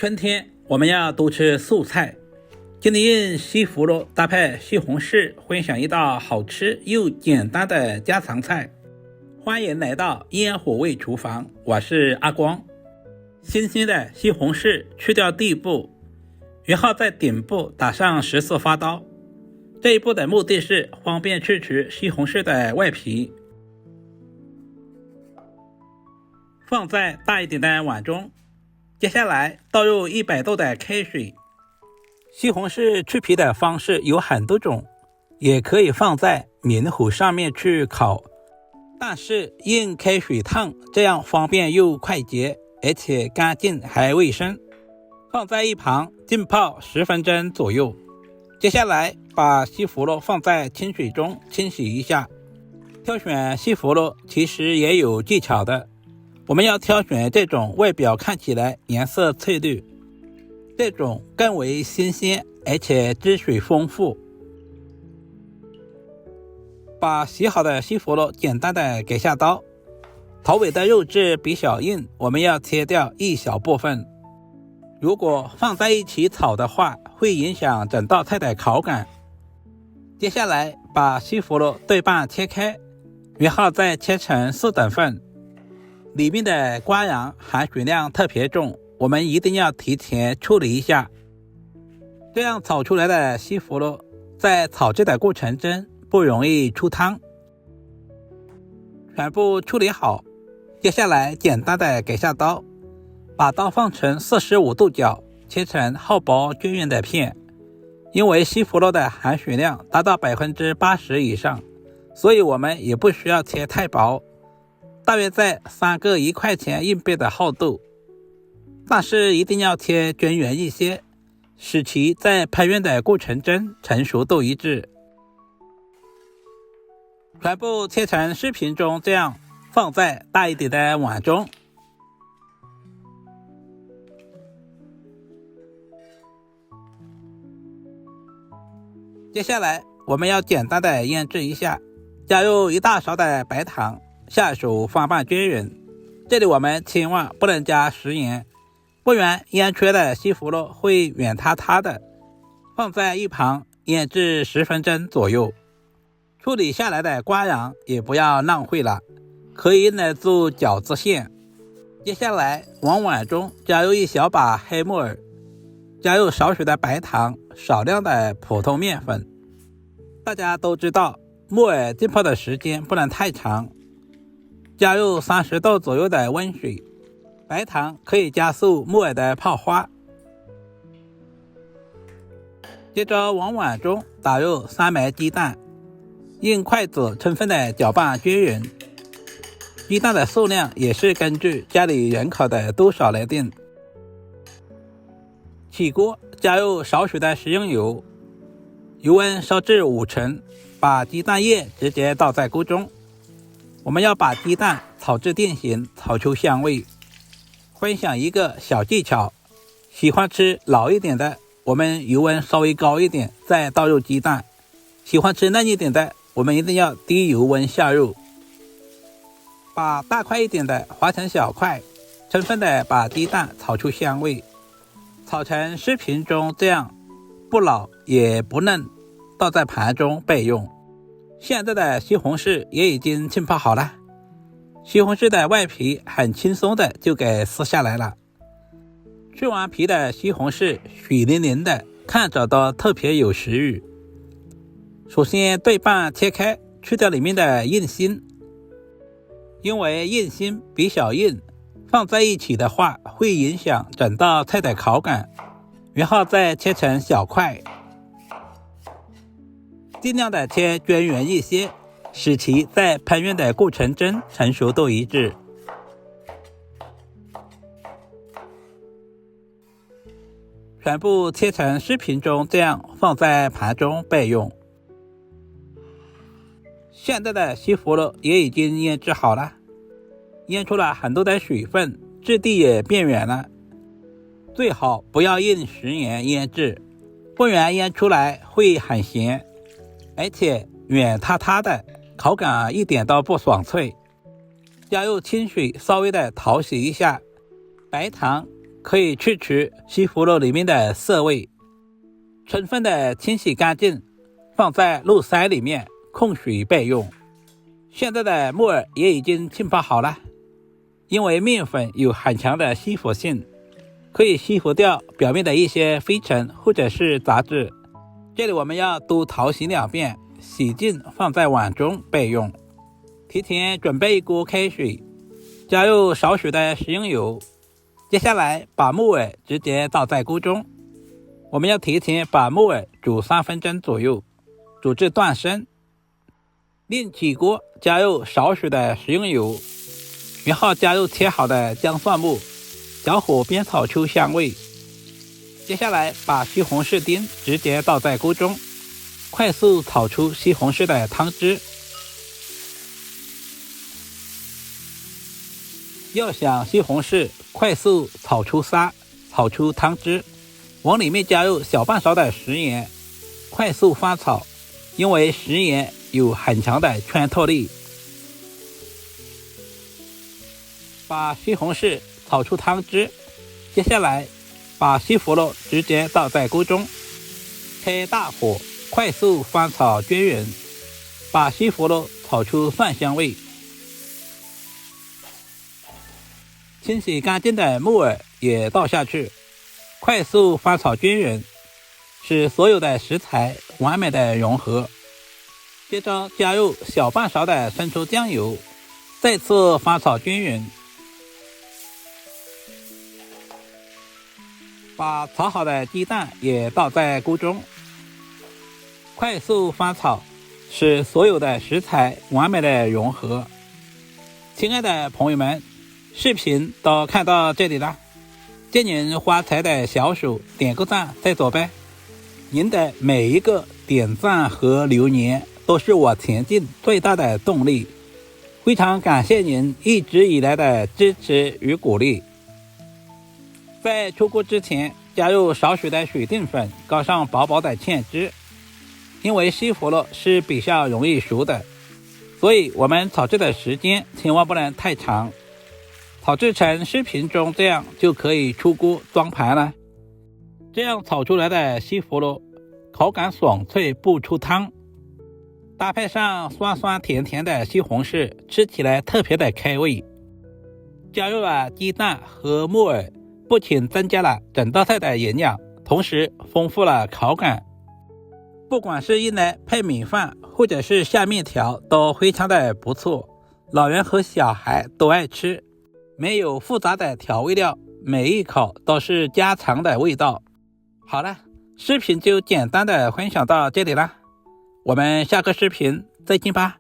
春天我们要多吃素菜，今天用西葫芦搭配西红柿分享一道好吃又简单的家常菜。欢迎来到烟火味厨房，我是阿光。新鲜的西红柿去掉蒂部，然后在顶部打上14字花刀。这一步的目的是方便去除西红柿的外皮。放在大一点的碗中，接下来倒入100度的开水。西红柿去皮的方式有很多种，也可以放在明火上面去烤，但是用开水烫，这样方便又快捷，而且干净还卫生。放在一旁浸泡10分钟左右。接下来把西葫芦放在清水中清洗一下。挑选西葫芦其实也有技巧的，我们要挑选这种外表看起来颜色翠绿，这种更为新鲜，而且汁水丰富。把洗好的西葫芦简单的给下刀，头尾的肉质比较硬，我们要切掉一小部分。如果放在一起炒的话，会影响整道菜的口感。接下来把西葫芦对半切开，然后再切成4等份。里面的瓜瓤含水量特别重，我们一定要提前处理一下。这样炒出来的西葫芦在炒制的过程中不容易出汤。全部处理好，接下来简单的给下刀，把刀放成45度角，切成厚薄均匀的片。因为西葫芦的含水量达到 80% 以上，所以我们也不需要切太薄，大约在3个1块钱硬币的厚度，但是一定要切均匀一些，使其在烹饪的过程中成熟度一致。全部切成视频中这样，放在大一点的碗中。接下来我们要简单的腌制一下，加入1大勺的白糖，下手翻拌均匀。这里我们千万不能加食盐，不然腌出来的西葫芦会软塌塌的。放在一旁腌制10分钟左右。处理下来的瓜瓤也不要浪费了，可以用来做饺子馅。接下来往碗中加入1小把黑木耳，加入少许的白糖，少量的普通面粉。大家都知道木耳浸泡的时间不能太长，加入30度左右的温水，白糖可以加速木耳的泡花。接着往碗中打入3枚鸡蛋，用筷子充分的搅拌均匀。鸡蛋的数量也是根据家里人口的多少来定。起锅加入少许的食用油，油温烧至5成，把鸡蛋液直接倒在锅中。我们要把鸡蛋炒至定型，炒出香味。分享一个小技巧，喜欢吃老一点的，我们油温稍微高一点，再倒入鸡蛋；喜欢吃嫩一点的，我们一定要低油温下入。把大块一点的划成小块，充分的把鸡蛋炒出香味。炒成视频中这样，不老也不嫩，倒在盘中备用。现在的西红柿也已经浸泡好了，西红柿的外皮很轻松的就给撕下来了。去完皮的西红柿水灵灵的，看着都特别有食欲。首先对半切开，去掉里面的硬心，因为硬心比较硬，放在一起的话会影响整道菜的口感。然后再切成小块，尽量的切均匀一些，使其在烹饪的过程中成熟度一致。全部切成视频中这样，放在盘中备用。现在的西葫芦也已经腌制好了，腌出了很多的水分，质地也变软了。最好不要用食盐腌制，不然腌出来会很咸，而且软塌塌的，口感一点都不爽脆。加入清水稍微的淘洗一下，白糖可以去除西葫芦里面的涩味，充分的清洗干净，放在露塞里面控水备用。现在的木耳也已经浸泡好了，因为面粉有很强的吸附性，可以吸附掉表面的一些灰尘或者是杂质。这里我们要多淘洗2遍，洗净放在碗中备用。提前准备一锅开水，加入少许的食用油，接下来把木耳直接倒在锅中。我们要提前把木耳煮3分钟左右，煮至断生。另起锅，加入少许的食用油，然后加入切好的姜蒜末，小火煸炒出香味。接下来把西红柿丁直接倒在锅中，快速炒出西红柿的汤汁。要想西红柿快速炒出沙，炒出汤汁，往里面加入小半勺的食盐，快速翻炒，因为食盐有很强的穿透力。把西红柿炒出汤汁，接下来把西葫芦直接倒在锅中，开大火快速翻炒均匀，把西葫芦炒出蒜香味。清洗干净的木耳也倒下去，快速翻炒均匀，使所有的食材完美的融合。接着加入小半勺的生抽酱油，再次翻炒均匀。把炒好的鸡蛋也倒在锅中，快速翻炒，使所有的食材完美的融合。亲爱的朋友们，视频都看到这里了，借您发财的小手点个赞再走呗。您的每一个点赞和留言都是我前进最大的动力，非常感谢您一直以来的支持与鼓励。在出锅之前，加入少许的水淀粉，搞上薄薄的芡汁。因为西葫芦是比较容易熟的，所以我们炒制的时间千万不能太长。炒制成视频中这样就可以出锅装盘了。这样炒出来的西葫芦口感爽脆不出汤，搭配上酸酸甜甜的西红柿，吃起来特别的开胃。加入了鸡蛋和木耳，不仅增加了整道菜的营养，同时丰富了口感。不管是用来配米饭或者是下面条都非常的不错，老人和小孩都爱吃。没有复杂的调味料，每一口都是家常的味道。好了，视频就简单的分享到这里啦，我们下个视频再见吧。